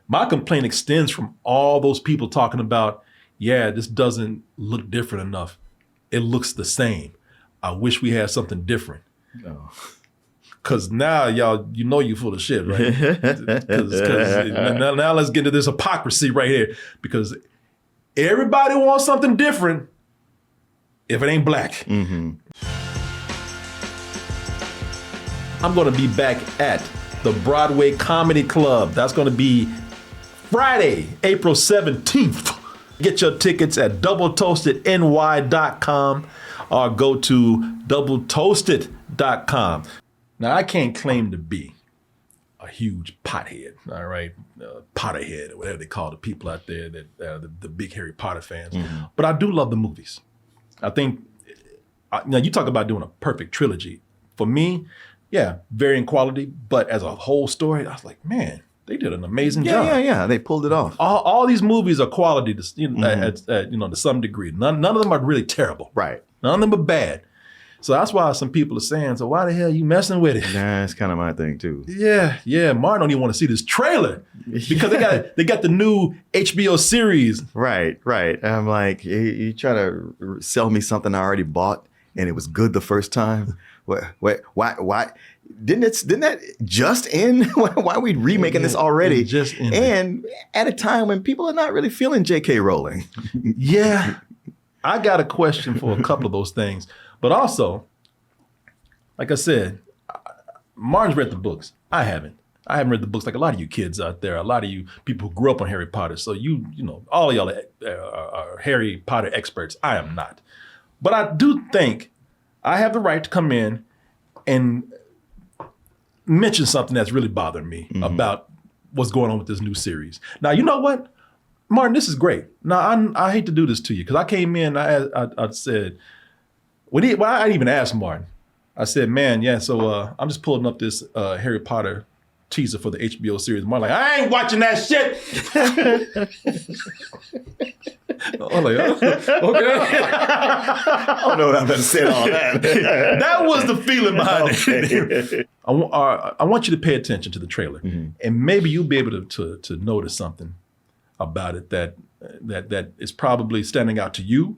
My complaint extends from all those people talking about, yeah, this doesn't look different enough. It looks the same. I wish we had something different. No. Cause now y'all, you know you're full of shit, right? Cause now let's get into this hypocrisy right here. Because everybody wants something different if it ain't black. Mm-hmm. I'm gonna be back at the Broadway Comedy Club. That's gonna be Friday, April 17th. Get your tickets at doubletoastedny.com or go to doubletoasted.com. Now, I can't claim to be a huge pothead, all right? Potterhead, or whatever they call the people out there, that the big Harry Potter fans. Mm-hmm. But I do love the movies. I think, now you talk about doing a perfect trilogy. For me, yeah, varying quality, but as a whole story, I was like, man, they did an amazing job. Yeah, they pulled it off. All these movies are quality to, to some degree. None of them are really terrible. Right. None of them are bad. So that's why some people are saying, so why the hell are you messing with it? Nah, that's kind of my thing too. Yeah. Martin don't even want to see this trailer because they got the new HBO series. Right. I'm like, you try to sell me something I already bought and it was good the first time. Why? Didn't that just end? Why are we remaking this already? Just ended. And at a time when people are not really feeling J.K. Rowling. Yeah. I got a question for a couple of those things. But also, like I said, Martin's read the books. I haven't. I haven't read the books like a lot of you kids out there, a lot of you people who grew up on Harry Potter. So you know, all of y'all are Harry Potter experts. I am not. But I do think I have the right to come in and mention something that's really bothering me about what's going on with this new series. Now, you know what? Martin, this is great. Now, I hate to do this to you because I came in, I said, I didn't even ask Martin. I said, man, yeah, so I'm just pulling up this Harry Potter teaser for the HBO series. Martin like, I ain't watching that shit. I'm like, okay. I don't know what I'm going to say all that. That was the feeling behind it. I want you to pay attention to the trailer. Mm-hmm. And maybe you'll be able to notice something about it that is probably standing out to you,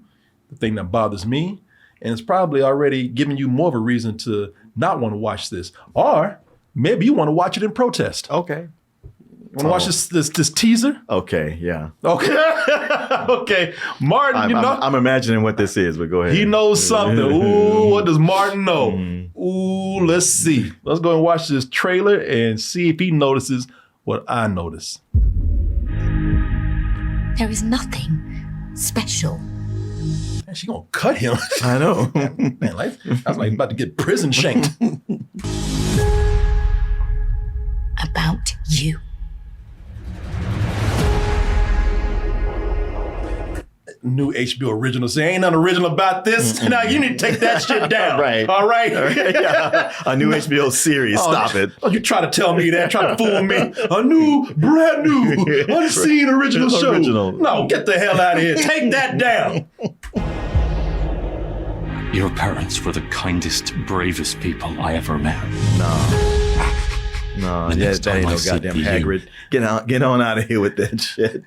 the thing that bothers me. And it's probably already giving you more of a reason to not want to watch this. Or maybe you want to watch it in protest. Okay. Want to watch this teaser? Okay, yeah. Okay. Okay. Martin, I'm imagining what this is, but go ahead. He knows something. Ooh, what does Martin know? Ooh, let's see. Let's go and watch this trailer and see if he notices what I notice. There is nothing special. Man, she gonna cut him. I know. Man, that's like about to get prison shanked. About you. New HBO original. Say, ain't nothing original about this. Now you need to take that shit down. Right. All right. Yeah. A new HBO series. Stop it. Oh, you try to tell me that, try to fool me. A brand new, unseen original show. No, get the hell out of here. Take that down. Your parents were the kindest, bravest people I ever met. No, that ain't no goddamn Hagrid. Get on out of here with that shit.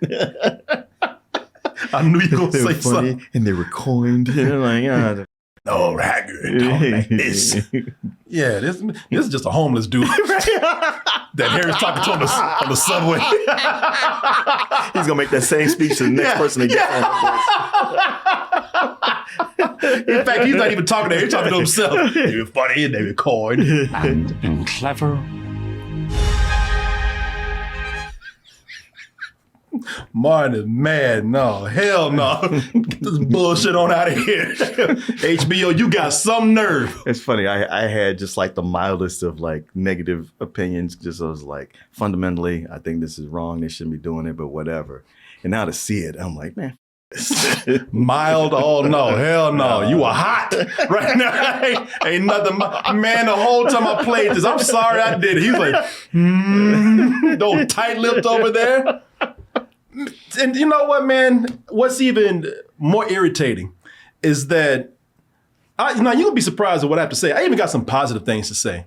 I knew you were going to say funny, something. and they were coined. Like, no, Hagrid, talk like this. Yeah, this is just a homeless dude that Harry's talking to on the subway. He's going to make that same speech to the next person that gets on. In fact, he's not even talking to him. He's talking to himself. They were funny and they were coined. And clever. Martin is mad. No, hell no. Get this bullshit on out of here. HBO, you got some nerve. It's funny. I had just like the mildest of like negative opinions. Just I was like, fundamentally, I think this is wrong. They shouldn't be doing it, but whatever. And now to see it, I'm like, man. Mild? Oh no, hell no. You are hot right now. Ain't nothing. Man, the whole time I played this, I'm sorry I did it. He's like, those tight-lipped over there. And you know what, man? What's even more irritating is that, you're going to be surprised at what I have to say. I even got some positive things to say.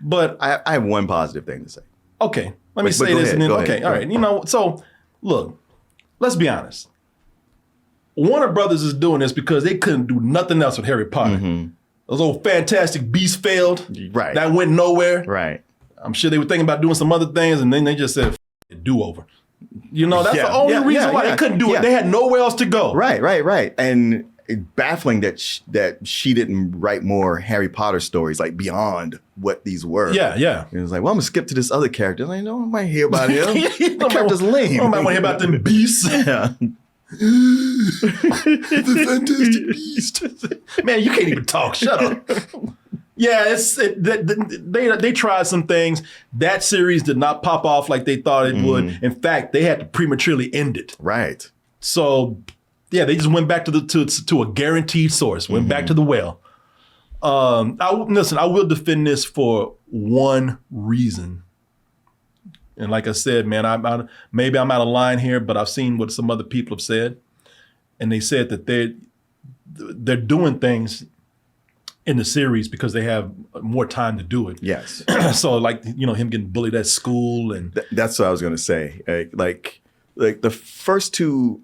But I have one positive thing to say. Okay, let me But say go this ahead, and then, go okay, ahead. all right. You know, so look, let's be honest. Warner Brothers is doing this because they couldn't do nothing else with Harry Potter. Those old Fantastic Beasts failed. Right. That went nowhere. Right. I'm sure they were thinking about doing some other things, and then they just said, do-over. You know, that's the only reason why they couldn't do it. They had nowhere else to go. Right. And baffling that she didn't write more Harry Potter stories, like beyond what these were. Yeah. It was like, well, I'm going to skip to this other character. Like, no, I might hear about him. The character's lame. I might want to hear about them beasts. Yeah. The Fantastic Beast. Man, you can't even talk. Shut up. Yeah, they tried some things. That series did not pop off like they thought it would. In fact, they had to prematurely end it. Right. So, yeah, they just went back to a guaranteed source. Went back to the well. I will defend this for one reason. And like I said, man, maybe I'm out of line here, but I've seen what some other people have said, and they said that they're doing things in the series because they have more time to do it. Yes. So like, you know, him getting bullied at school and that's what I was going to say. Like the first two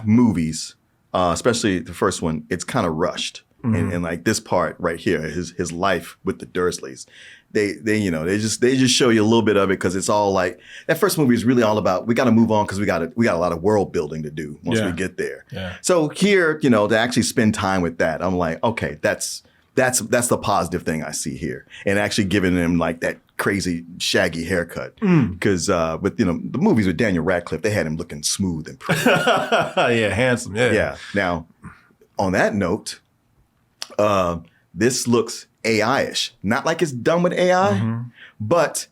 movies, especially the first one, it's kind of rushed. And like this part right here, his life with the Dursleys, they just show you a little bit of it because it's all like that first movie is really all about we got to move on because we got a lot of world building to do once we get there. Yeah. So here, you know, to actually spend time with that, I'm like, okay, that's the positive thing I see here, and actually giving him like that crazy shaggy haircut because with the movies with Daniel Radcliffe, they had him looking smooth and pretty. Yeah, handsome. Yeah. Now, on that note. This looks AI-ish. Not like it's done with AI, but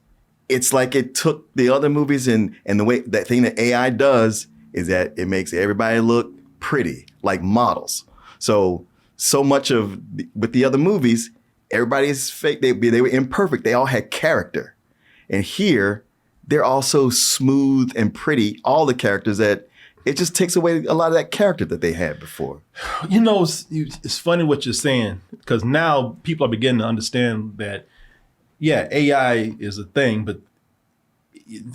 it's like it took the other movies and the way that thing that AI does is that it makes everybody look pretty, like models. So much with the other movies, everybody is fake. They were imperfect. They all had character. And here, they're all so smooth and pretty, all the characters that it just takes away a lot of that character that they had before. You know, it's funny what you're saying because now people are beginning to understand that, yeah, AI is a thing, but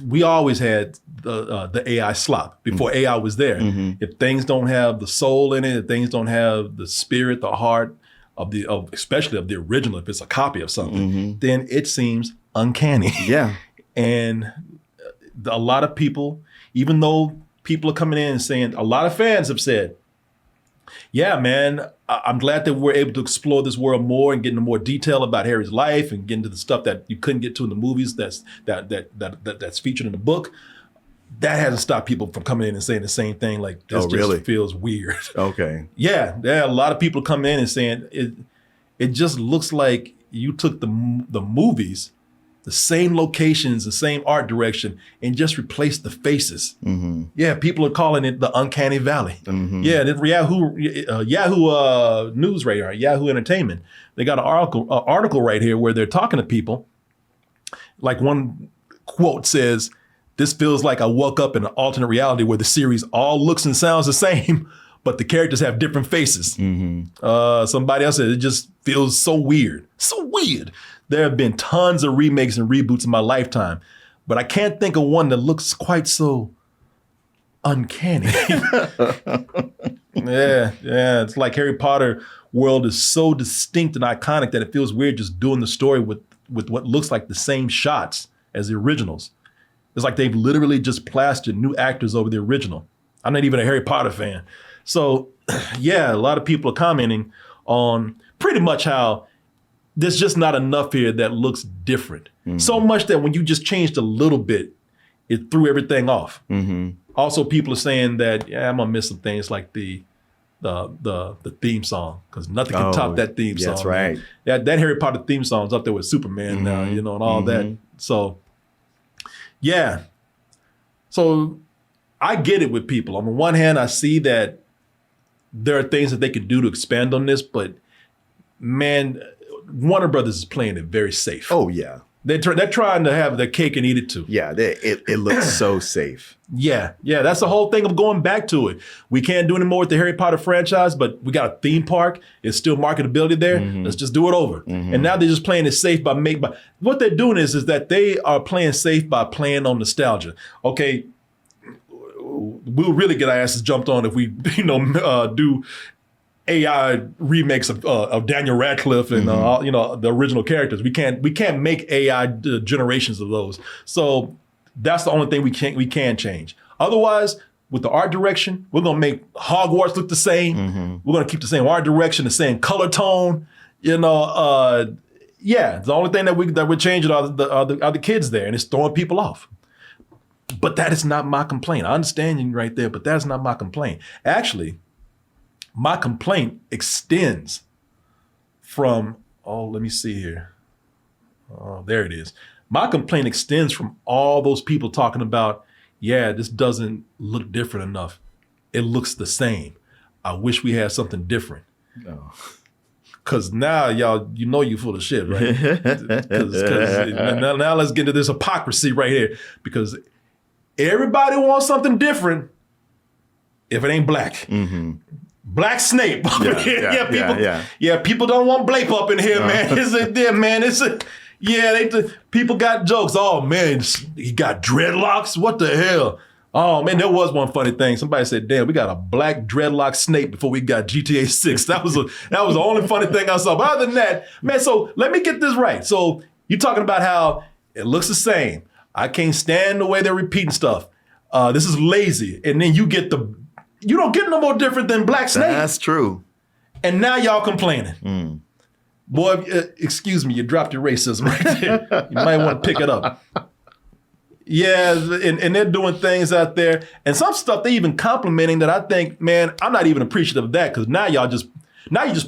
we always had the AI slop before AI was there. If things don't have the soul in it, if things don't have the spirit, the heart especially of the original, if it's a copy of something, then it seems uncanny. Yeah. And a lot of people, even though people are coming in and saying, a lot of fans have said, yeah, man, I'm glad that we're able to explore this world more and get into more detail about Harry's life and get into the stuff that you couldn't get to in the movies that's featured in the book. That hasn't stopped people from coming in and saying the same thing. Like, this just feels weird. Okay. Yeah, a lot of people come in and saying it just looks like you took the movies, the same locations, the same art direction, and just replace the faces. Yeah, people are calling it the Uncanny Valley. Yeah, Yahoo News right here, Yahoo Entertainment. They got an article right here where they're talking to people. Like one quote says, "This feels like I woke up in an alternate reality where the series all looks and sounds the same, but the characters have different faces." Somebody else said, "It just feels so weird. So weird. There have been tons of remakes and reboots in my lifetime, but I can't think of one that looks quite so uncanny." Yeah. It's like Harry Potter world is so distinct and iconic that it feels weird just doing the story with what looks like the same shots as the originals. It's like they've literally just plastered new actors over the original. I'm not even a Harry Potter fan. So yeah, a lot of people are commenting on pretty much how there's just not enough here that looks different. So much that when you just changed a little bit, it threw everything off. Also, people are saying that, yeah, I'm gonna miss some things like the theme song, because nothing can top that theme song. That's right. That Harry Potter theme song's up there with Superman now, and all that. So yeah. So I get it with people. On the one hand, I see that there are things that they could do to expand on this, but man, Warner Brothers is playing it very safe. Oh, yeah. They're trying to have their cake and eat it too. Yeah, it looks so safe. Yeah, that's the whole thing of going back to it. We can't do anymore with the Harry Potter franchise, but we got a theme park. It's still marketability there. Let's just do it over. And now they're just playing it safe by what they're doing is that they are playing safe by playing on nostalgia. Okay, we'll really get our asses jumped on if we do AI remakes of Daniel Radcliffe and the original characters. We can't make AI generations of those. So that's the only thing we can change. Otherwise, with the art direction, we're gonna make Hogwarts look the same. We're gonna keep the same art direction, the same color tone. The only thing that we're changing are the kids there, and it's throwing people off. But that is not my complaint. I understand you right there, but that's not my complaint. Actually, my complaint extends from, let me see here. Oh, there it is. My complaint extends from all those people talking about, this doesn't look different enough. It looks the same. I wish we had something different. No. Because now, y'all, you're full of shit, right? Now let's get into this hypocrisy right here. Because everybody wants something different if it ain't black. Black Snape. People don't want Blape up in here, man. People got jokes. Oh man, he got dreadlocks. What the hell? Oh man, there was one funny thing. Somebody said, "Damn, we got a black dreadlock Snape before we got GTA 6." That was the only funny thing I saw. But other than that, man, so let me get this right. So you're talking about how it looks the same. I can't stand the way they're repeating stuff. This is lazy, and then you don't get no more different than Black Snape. That's true. And now y'all complaining. Boy, excuse me, you dropped your racism right there. You might want to pick it up. Yeah, and they're doing things out there. And some stuff they even complimenting that I think, man, I'm not even appreciative of that because now you're just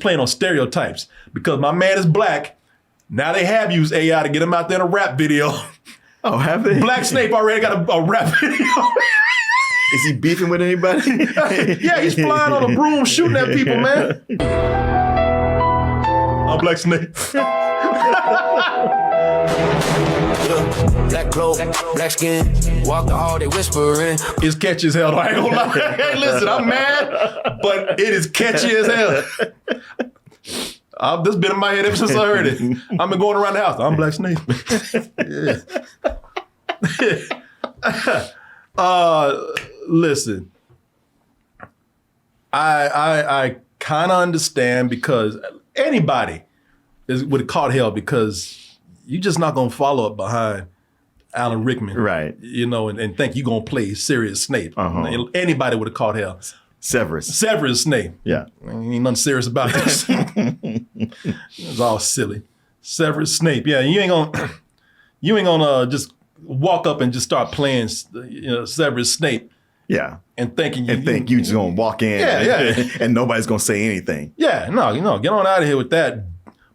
playing on stereotypes. Because my man is black. Now they have used AI to get him out there in a rap video. Oh, have they? Black Snape already got a rap video. Is he beefing with anybody? Yeah, he's flying on a broom shooting at people, man. I'm Black Snape. Black cloak, black skin, walk the hall, they whispering. It's catchy as hell. I ain't gonna lie. Hey, listen, I'm mad, but it is catchy as hell. This been in my head ever since I heard it. I've been going around the house. I'm Black Snape. Listen, I kind of understand because anybody would have caught hell because you're just not gonna follow up behind Alan Rickman, right? And think you're gonna play serious Snape. Anybody would have caught hell. Severus Snape. Yeah, ain't nothing serious about this. It's all silly. Severus Snape. Yeah, you ain't gonna just walk up and just start playing, Severus Snape. Yeah, and thinking you just gonna walk in. And nobody's gonna say anything. Yeah, no, get on out of here with that.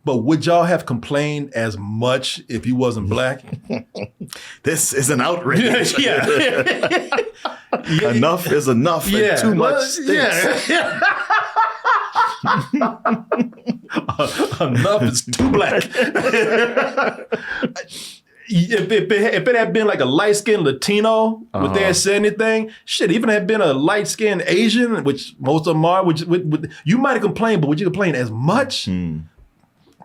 But would y'all have complained as much if he wasn't black? This is an outrage. Yeah. Enough is enough and too much stinks. Enough is too black. If it had been like a light-skinned Latino, would they have said anything? Shit, even had been a light-skinned Asian, which most of them are, you might have complained, but would you complain as much?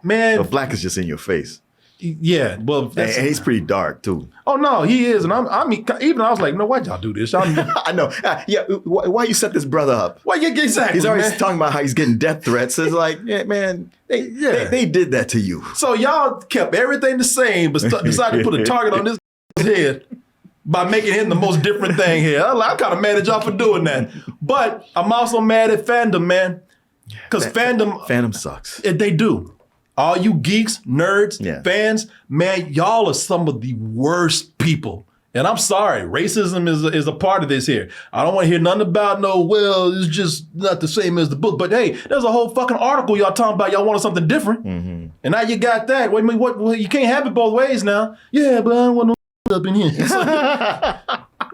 Man. But black is just in your face. Yeah, well, and he's pretty dark too. Oh no, he is, and I was like, no, why'd y'all do this? I know. Why you set this brother up? Well, yeah, exactly. He's already talking about how he's getting death threats. It's like, man, they did that to you. So y'all kept everything the same, but decided to put a target on this head by making him the most different thing here. I'm kind of mad at y'all for doing that, but I'm also mad at Fandom, man, because Fandom sucks. They do. All you geeks, nerds, fans, man, y'all are some of the worst people. And I'm sorry, racism is a part of this here. I don't want to hear nothing about it's just not the same as the book. But hey, there's a whole fucking article y'all talking about y'all wanted something different. And now you got that. Wait a minute, what? You can't have it both ways now. Yeah, but I don't want no up in here.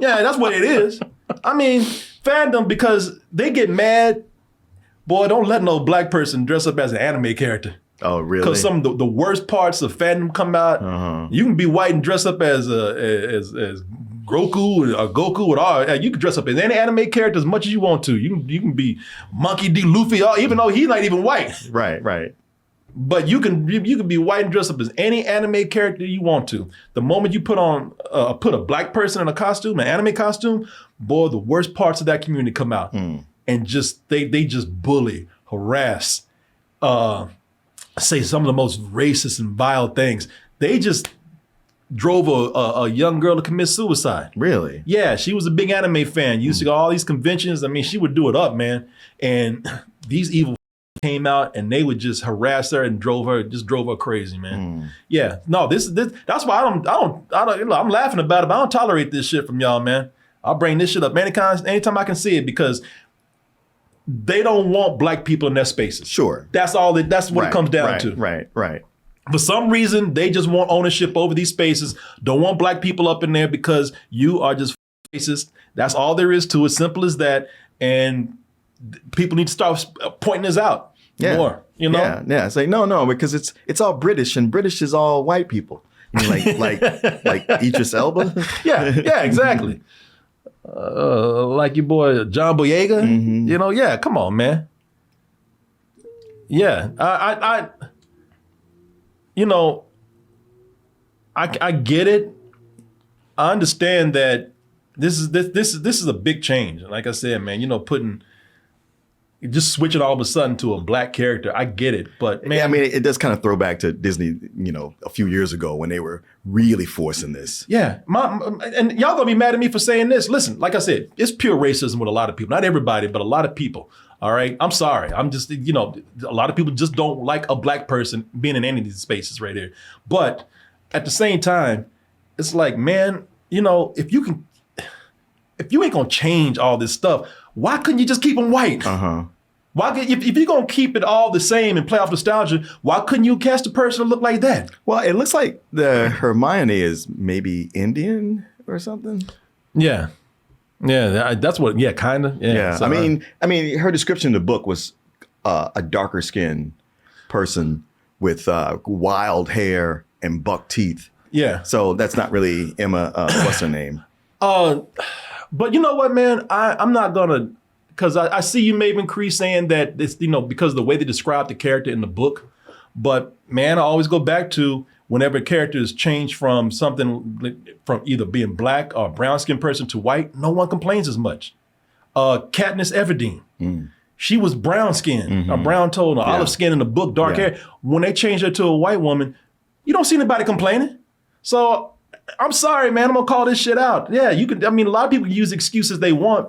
Yeah, that's what it is. I mean, Fandom, because they get mad. Boy, don't let no black person dress up as an anime character. Oh, really? Because some of the worst parts of Fandom come out. You can be white and dress up as Grogu or Goku or all. You can dress up as any anime character as much as you want to. You can be Monkey D. Luffy, even though he's not even white. Right. But you can be white and dress up as any anime character you want to. The moment you put a black person in a costume, an anime costume, boy, the worst parts of that community come out, and just they just bully, harass, say some of the most racist and vile things. They just drove a young girl to commit suicide. Really? Yeah, she was a big anime fan. Used to go to all these conventions. I mean, she would do it up, man. And these evil came out and they would just harass her and drove her crazy, man. Yeah, no, this that's why I don't you know, I'm laughing about it, but I don't tolerate this shit from y'all, man. I'll bring this shit up anytime I can see it, because they don't want black people in their spaces. Sure. That's what it comes down to. Right. For some reason, they just want ownership over these spaces, don't want black people up in there because you are just racist. That's all there is to it. Simple as that. And people need to start pointing this out more, you know? Yeah. It's like, no, because it's all British, and British is all white people. You know, like Idris Elba. Yeah, exactly. Like your boy John Boyega. You know, yeah, come on, man. Yeah, I you know, I get it. I understand that this is a big change. Like I said, man, you know, just switching all of a sudden to a black character. I get it, but man, I mean, it does kind of throw back to Disney, you know, a few years ago when they were really forcing this. Yeah, and y'all gonna be mad at me for saying this. Listen, like I said, it's pure racism with a lot of people. Not everybody, but a lot of people. All right, I'm sorry. I'm just, you know, a lot of people just don't like a black person being in any of these spaces right here. But at the same time, it's like, man, you know, if you ain't gonna change all this stuff, why couldn't you just keep them white? If you're gonna keep it all the same and play off nostalgia, why couldn't you cast a person to look like that? Well, it looks like the Hermione is maybe Indian or something. Yeah, that's what. Yeah, kind of. Yeah. So, I mean, her description in the book was a darker skinned person with wild hair and buck teeth. Yeah. So that's not really Emma. What's her name? But you know what, man? I'm not gonna. Because I see you, Maven Cree, saying that it's, you know, because of the way they describe the character in the book. But man, I always go back to whenever a character is changed from something from either being black or brown skinned person to white, no one complains as much. Katniss Everdeen, she was brown skinned, or brown toned, or olive skin in the book, dark hair. When they changed her to a white woman, you don't see anybody complaining. So I'm sorry, man. I'm gonna call this shit out. Yeah, you can. I mean, a lot of people use excuses they want,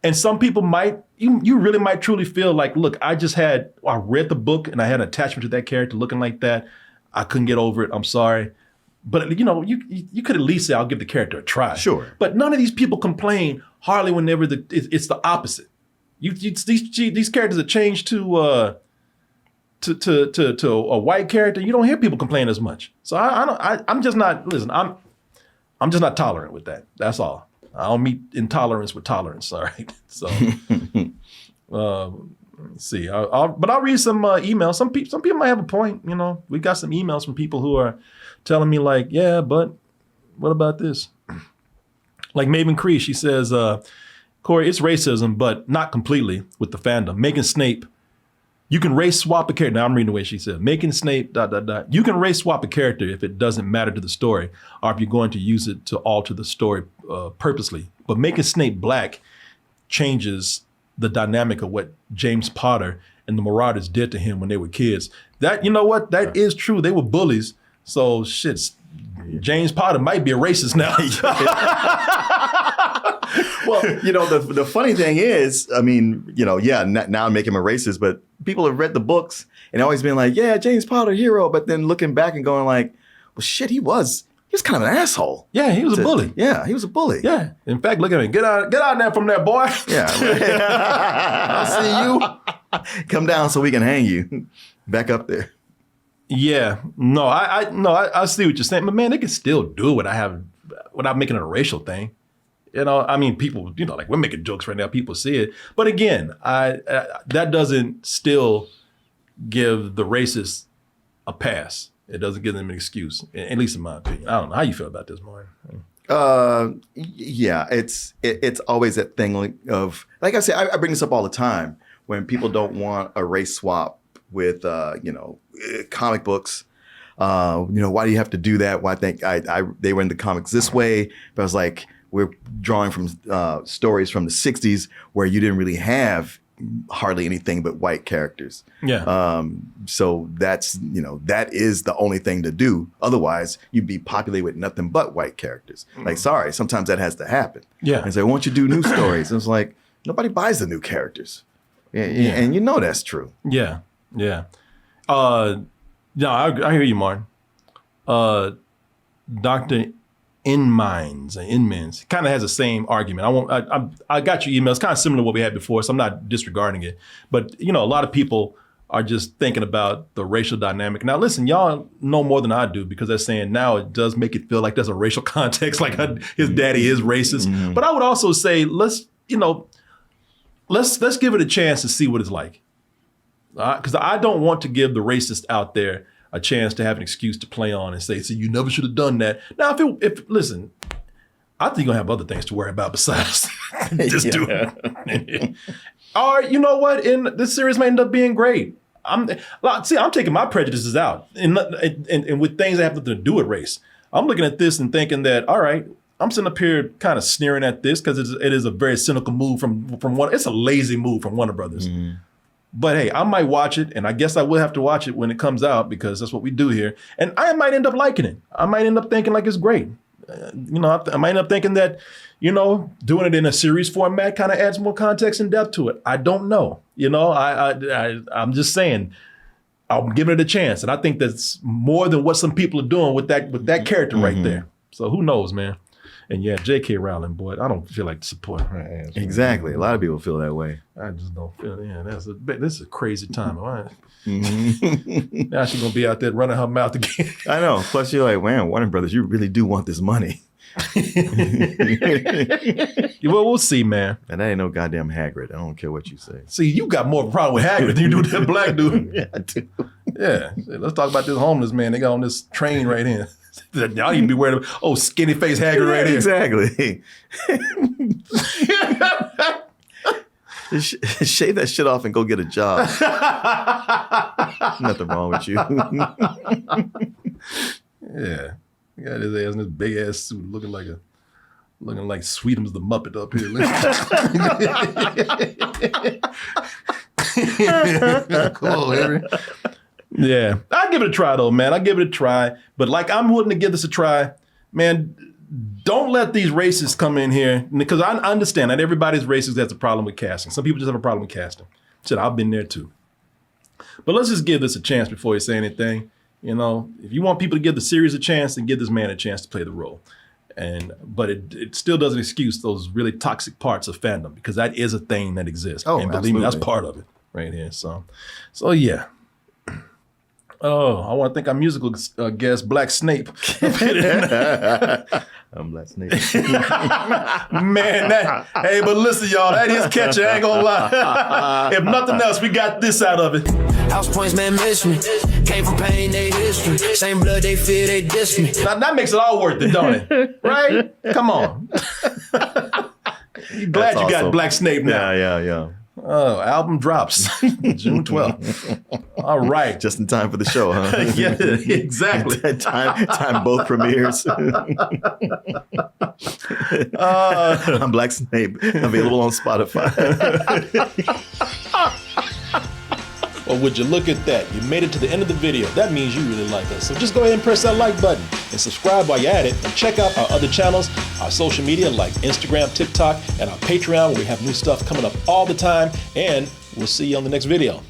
and some people might. You really might truly feel like, look, I read the book and I had an attachment to that character looking like that. I couldn't get over it. I'm sorry, but you know, you could at least say I'll give the character a try. Sure. But none of these people complain hardly whenever it's the opposite. These characters are changed to a white character, you don't hear people complain as much. So I'm just not, listen, I'm just not tolerant with that. That's all. I don't meet intolerance with tolerance. All right. So let's see. But I'll read some emails. Some people might have a point. You know, we got some emails from people who are telling me like, yeah, but what about this? Like Maven Cree, she says, Corey, it's racism, but not completely with the fandom. Making Snape. You can race swap a character. Now I'm reading the way she said, making Snape, ... You can race swap a character if it doesn't matter to the story, or if you're going to use it to alter the story purposely. But making Snape black changes the dynamic of what James Potter and the Marauders did to him when they were kids. That, you know what? That is true. They were bullies. So shit, James Potter might be a racist now. Well, you know, the funny thing is, I mean, you know, now I make him a racist, but people have read the books and always been like, yeah, James Potter, hero. But then looking back and going like, well, shit, he was kind of an asshole. Yeah, he was a bully. Yeah, he was a bully. Yeah. In fact, look at him. Get out there from there, boy. Yeah. I'll see you. Come down so we can hang you. Back up there. Yeah. No, I see what you're saying. But man, they can still do what I have without making it a racial thing. You know, I mean, people, you know, like we're making jokes right now. People see it. But again, that doesn't still give the racists a pass. It doesn't give them an excuse, at least in my opinion. I don't know how you feel about this, Martin. Yeah, it's always that thing of, like I say, I bring this up all the time when people don't want a race swap with, comic books. Why do you have to do that? Why they were in the comics this way? But I was like, we're drawing from stories from the 60s where you didn't really have hardly anything but white characters. Yeah. So that's, that is the only thing to do. Otherwise, you'd be populated with nothing but white characters. Like, sorry, sometimes that has to happen. Yeah. And so, why don't you do new stories? And it's like, nobody buys the new characters. And that's true. Yeah. Yeah. I hear you, Martin. Dr. Inmans kind of has the same argument. I got your email. It's kind of similar to what we had before, so I'm not disregarding it. But a lot of people are just thinking about the racial dynamic. Now, listen, y'all know more than I do because they're saying now it does make it feel like there's a racial context, like his daddy is racist. Mm-hmm. But I would also say let's give it a chance to see what it's like. Because I don't want to give the racist out there a chance to have an excuse to play on and say, "See, you never should have done that." Now, listen, I think you're gonna have other things to worry about besides just do it. Or you know what? This series may end up being great. I'm taking my prejudices out and with things that have nothing to do with race. I'm looking at this and thinking that, all right, I'm sitting up here kind of sneering at this because it is a very cynical move from one. It's a lazy move from Warner Brothers. Mm-hmm. But hey, I might watch it, and I guess I will have to watch it when it comes out because that's what we do here. And I might end up liking it. I might end up thinking like it's great. I might end up thinking that, doing it in a series format kind of adds more context and depth to it. I don't know. I'm just saying, I'm giving it a chance, and I think that's more than what some people are doing with that character right there. So who knows, man? And yeah, J.K. Rowling, boy, I don't feel like supporting her ass. Exactly. A lot of people feel that way. I just don't feel it. Yeah, this is a crazy time. Mm-hmm. Now she's going to be out there running her mouth again. I know. Plus you're like, man, Warner Brothers, you really do want this money. Well, we'll see, man. And that ain't no goddamn Hagrid. I don't care what you say. See, you got more of a problem with Hagrid than you do with that black dude. Yeah, I do. Yeah. Let's talk about this homeless man. They got on this train right here. Y'all need to be worried about, skinny face Hagrid right here. Exactly. Shave that shit off and go get a job. Nothing wrong with you. Yeah. He got his ass in this big ass suit looking like Sweetums the Muppet up here. Come on, Harry. Yeah, I'll give it a try though, man. I'll give it a try. But I'm willing to give this a try, man. Don't let these racists come in here because I understand that everybody's racist has a problem with casting. Some people just have a problem with casting. Shit, I've been there too. But let's just give this a chance before you say anything. If you want people to give the series a chance, then give this man a chance to play the role. But it still doesn't excuse those really toxic parts of fandom because that is a thing that exists. Oh, and believe me, that's part of it right here. So yeah. Oh, I want to thank our musical guest, Black Snape. I'm Black Snape. Man, hey, but listen, y'all, that is catchy. I ain't gonna lie. If nothing else, we got this out of it. House points, man, miss me. Came from pain, they history. Same blood, they fear, they diss me. Now, that makes it all worth it, don't it? Right? Come on. Glad you got Black Snape now. Yeah. Oh, album drops June 12th. All right. Just in time for the show, huh? Yeah, exactly. time both premieres. I'm Black Snape, available on Spotify. Well, would you look at that? You made it to the end of the video. That means you really like us. So just go ahead and press that like button and subscribe while you're at it. And check out our other channels, our social media like Instagram, TikTok, and our Patreon where we have new stuff coming up all the time. And we'll see you on the next video.